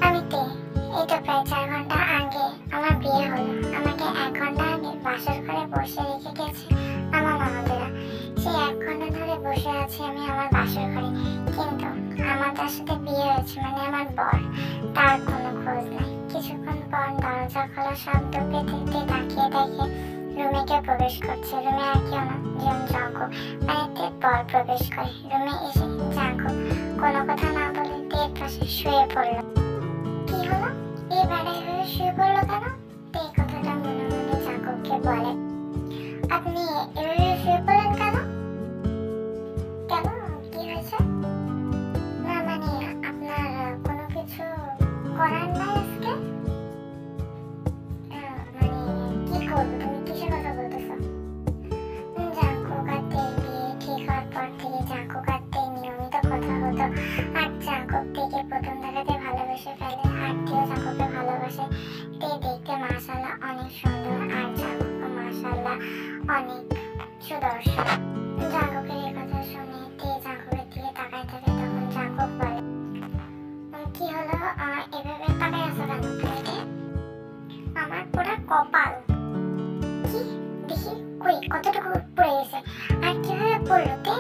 আমি তে এই তো প্রায় 4 ঘন্টা আগে আমার বিয়ে হলো। আমাকে 1 ঘন্টা আগে বাসর ঘরে বসে রেখে গেছে আমার ননদেরা। সেই 1 ঘন্টা ধরে বসে আছি আমি আমার বাসর ঘরে, কিন্তু আমার যার সাথে বিয়ে হয়েছে মানে আমার বর, তার কোনো খোঁজ নাই। কিছুক্ষণ পর দরজা খোলা শব্দ পেতে তাকিয়ে দেখে রুমে কেউ প্রবেশ করছে। রুমে আর কেউ না, যেমন জাঙ্কুক মানে তের বর প্রবেশ করে। রুমে এসে জাঙ্কুক কোনো কথা না বলে তের পাশে শুয়ে পড়লো। কি হলো, এই বেড়ায় হয়ে শুয়ে পড়লো কেন? তে কথাটা মনে মনে জাঙ্কুককে বলে। আপনি এভাবে শুয়ে পড়লেন কেন? কেন, কি হয়েছে? না মানে আপনার কোনো কিছু করার নাই আজকে? মানে কি করবো, তুমি কিসের কথা বলতেছো? জাঙ্কুক আর তের বিয়ে ঠিক হওয়ার পর থেকে জাঙ্কুক আর তের নিয়মিত কথা হতো। আর জাঙ্কুক তেকে প্রথম দেখাতে ভালোবেসে ফেলে, আর তেও জাঙ্কুককে ভালোবাসে। তে দেখতে মাশাআল্লাহ অনেক সুন্দর, আর জাঙ্কুকও মাশাআল্লাহ অনেক সুদর্শন। জাঙ্কুকের এই কথা শুনে তে জাঙ্কুকের দিকে তাকায় থাকে। তখন জাঙ্কুক বলে, কি হলো, এভাবে তাকায় আছো কেন? আমার পুরা কপাল। কি দেখি, কই কতটুকু পড়ে গেছে আর কিভাবে পড়লো? তে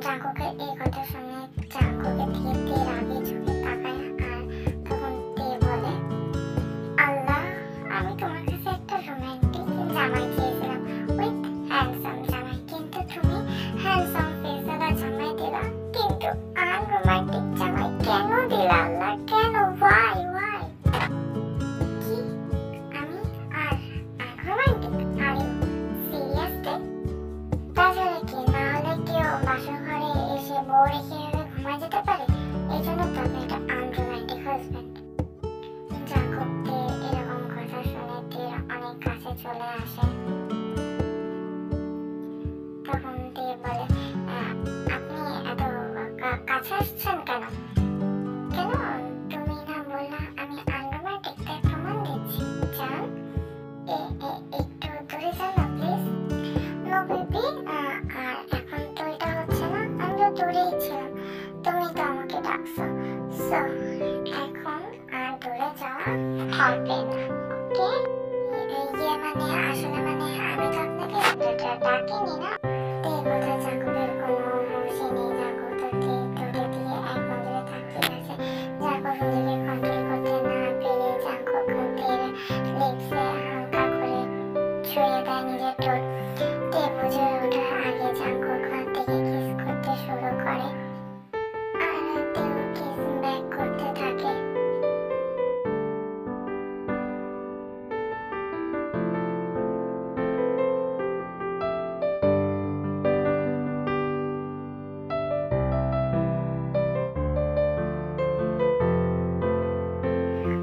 জাঙ্কুকের এই কথা শুনে জাঙ্কুকের দিকে তে রাগে চোখে তাকায়। আর তখন তে বলে, আল্লাহ, আমি তোমার কাছে একটা রোমান্টিক জামাই চেয়েছিলাম, উইথ হ্যান্ডসাম জামাই, কিন্তু তুমি হ্যান্ডসাম ফেসওয়ালা জামাই দিলা, কিন্তু আনরোমান্টিক জামাই কেন দিলা? আল্লাহ, কেন? Why why? কি আমি আর আনরোমান্টিক? Are you serious? তাহলে কি, না হলে কেউ বাসর ঘরে এসে বউ রেখে এভাবে ঘুমায় যেতে পারে? এই জন্য তো আপনি একটা আনরোমান্টিক হাজবেন্ড। জাঙ্কুক তে এরকম কথা শুনে তে অনেক কাছে চলে আসে। তখন তে বলে, আপনি এত কাছে আসছেন কেন? কেন, তুমি না বললা আমি আনরোমান্টিক? তাই প্রমাণ দিচ্ছি, যান একটু দূরে যান না প্লিজ। নো বেবি, আর এখন তো এটা হচ্ছে না, আমি তো দূরেই ছিলাম, তুমি তো আমাকে ডাকছো, সো এখন আর দূরে যাওয়া হবে না, ওকে? ইয়ে মানে আসলে মানে আমি তো আপনাকে ডাকিনি না। তে কথা জাঙ্কুকের কোনো হুঁশই নেই। জাঙ্কুক তো তে দৌড়ে দিয়ে এক নজরে তাকিয়ে আছে। জাঙ্কুক নিজেকে কন্ট্রোল করতে না পেরে জাঙ্কুক তের লিপসে হালকা করে ছুঁয়ে দেয় নিজের ঠোঁট। তে বুঝে ওঠার আগে জাঙ্কুক থেকে কিস করতে শুরু করে, আর তেও কিস ব্যাক করতে থাকে।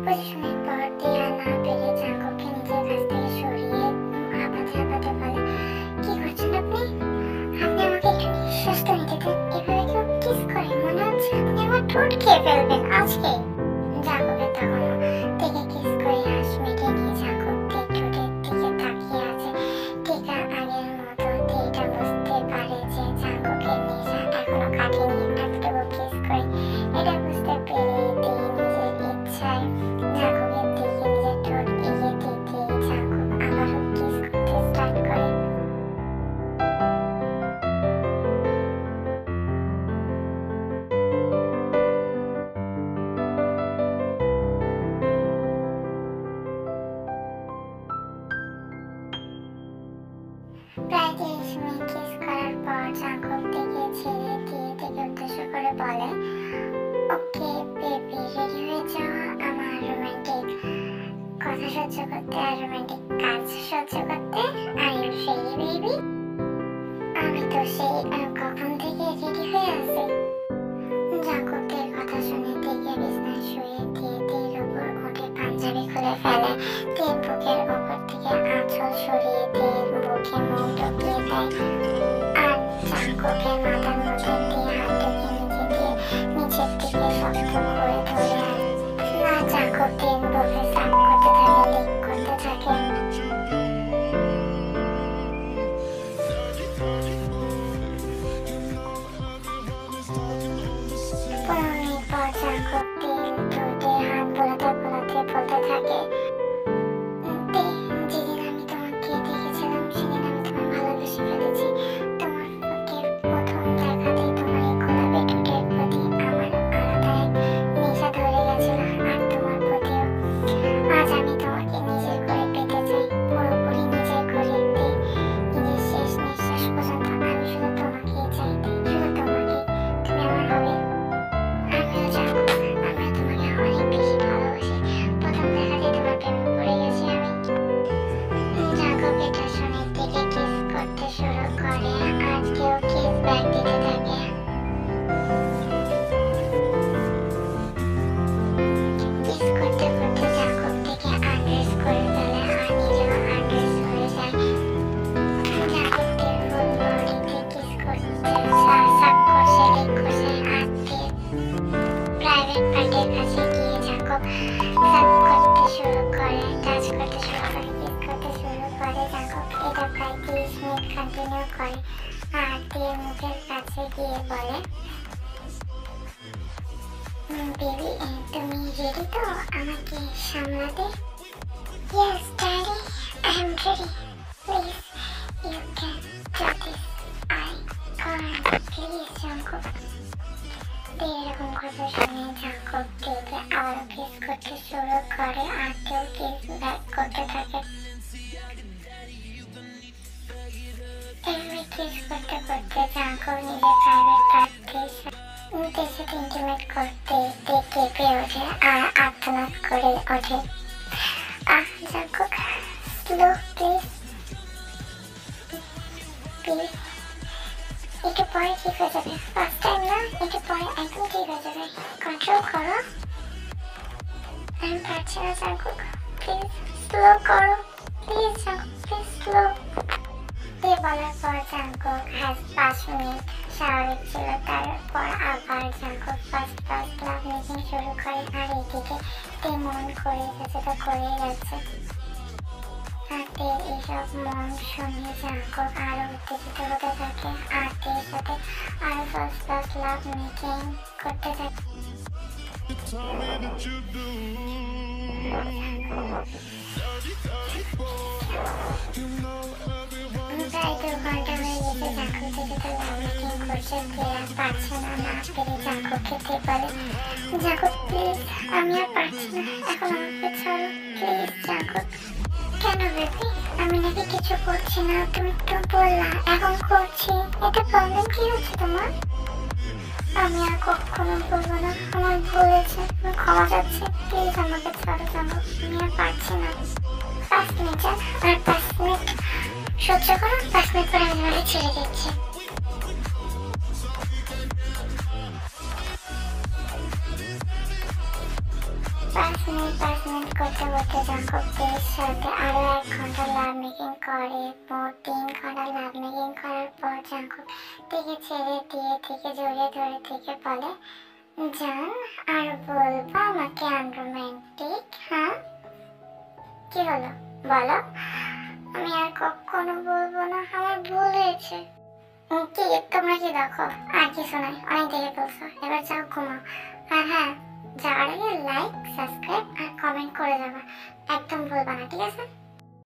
পজিশনের পর টিয়া না পেরে জাঙ্কুককে নিজের কাছ থেকে সরিয়ে হাঁপাতে হাঁপাতে বলে, কি করছেন আপনি? আপনি আমাকে একটু নিঃশ্বাস তো নিতে দেন। এভাবে কেউ কিস করে? মনে হচ্ছে আপনি আমার ঠোঁট খেয়ে ফেলবেন আজকে। জাঙ্কুকের তখনও থেকে কিস করে হাস মেটে নিয়ে জাঙ্কুক তে ঠোঁটের দিকে তাকিয়ে আছে। ঠিক আগের মতো তে এটা বুঝতে পারে যে জাঙ্কুকের নেশা এখনো কাটেনি। এতটুকু কিস করে এটা বুঝতে পেরে তে নিজের ইচ্ছায় জাঙ্কুকের দিকে নিজের ঠোঁট এগিয়ে দিতে জাঙ্কুক আবারও কিস করতে স্টার্ট করে। প্রায় 30 মিনিট কিস করার পর জাঙ্কুক থেকে ছেড়ে দিয়ে থেকে উদ্দেশ্য করে বলে, ওকে বেবি, রেডি হয়ে যাওয়া আমার রোমান্টিক কথা সহ্য করতে আর রোমান্টিক কাজ সহ্য করতে। Are you ready baby? আমি তো সেই কখন থেকে রেডি হয়ে আছি। জাঙ্কুকের কথা শুনে থেকে বিছানায় শুয়ে দিয়ে তের উপর উঠে পাঞ্জাবি খুলে ফেলে। তের বুকের উপর থেকে আঁচল সরিয়ে তের বুকে মুখ ঢুকিয়ে দেয়। আর জাঙ্কুকের মাথার মধ্যে দিয়ে হাত ঢুকিয়ে নিচের দিকে শক্ত কাছে গিয়ে বলে, বেবি তুমি রেডি তো আমাকে সামলাতে? Yes daddy, I am ready, please you can do this, I can't, please Jungkook. এরকম কথা শুনে জাঙ্কুক দেখে আরো কিস করতে শুরু করে আর কেউ কিস ব্যাক করতে থাকে। এভাবে কিস করতে করতে জাঙ্কুক নিজের প্রাইভেট পার্টদের সাথে ইন্টিমেট করতে কেঁপে ওঠে আর আর্তনাদ করে ওঠে। জাঙ্কুক স্লো প্লিজ, প্লিজ একটু পরে ঠিক হয়ে যাবে, ফার্স্ট টাইম না, একটু পরে একদম ঠিক হয়ে যাবে, কন্ট্রোল করো। আমি পারছি না জাঙ্কুক, প্লিজ স্লো করো, প্লিজ জাঙ্কুক, প্লিজ স্লো। বলার পর জাঙ্কুক 5 মিনিট স্বাভাবিক ছিল, তারপর আবার জাঙ্কুক ফার্স্ট লাভ মেকিং শুরু করে আর এদিকে মন করে যাচ্ছে তা করেই যাচ্ছে। এইসব মন শুনে জাঙ্কুক আরো উত্তেজিত হতে থাকে আর সাথে আরো ফার্স্ট লাভ মেকিং করতে থাকে। প্রায় 2 ঘন্টা হয়ে গেছে জাঙ্কুক থেকে লাভ মেকিং করছে, আর পারছে না, না পেরে জাঙ্কুক খেতে বলে, জাঙ্কুক প্লিজ আমি আর পারছি না, এখন আমাকে ছাড়ো প্লিজ জাঙ্কুক। কেন বেবি, আমি নাকি কিছু করছি না, তুমি তো বললা এখন করছি, এটা প্রবলেম কি হচ্ছে তোমার? আমি আর কখনো বলবো না, আমার ভুল হয়েছে, আমি ক্ষমা চাচ্ছি, প্লিজ আমাকে ছাড়ো জাঙ্কুক, আমি আর পারছি না। 5 মিনিট আর 5 মিনিট সহ্য করো, 5 মিনিট পরে আমি তোমাকে ছেড়ে দিচ্ছি। 5 মিনিট করতে করতে জাঙ্কুকের সাথে আরো 1 ঘন্টা লাভ মেকিং করে। মোট 3 ঘন্টা লাভ মেকিং করার পর জাঙ্কুক থেকে ছেড়ে দিয়ে থেকে জড়িয়ে ধরে থেকে বলে, জান আর বলবো আমাকে আনরোম্যান্টিক? হ্যাঁ কি হলো বলো? আমি আর কখনো বলবো না, আমার ভুল হয়েছে। কি তোমরা কি দেখো? আর কিছু নাই, অনেক দেখে ফেলছো, এবার যাও ঘুমাও। আর হ্যাঁ, যাওয়ার আগে লাইক, সাবস্ক্রাইব আর কমেন্ট করে যাবা, একদম ভুলবা না, ঠিক আছে?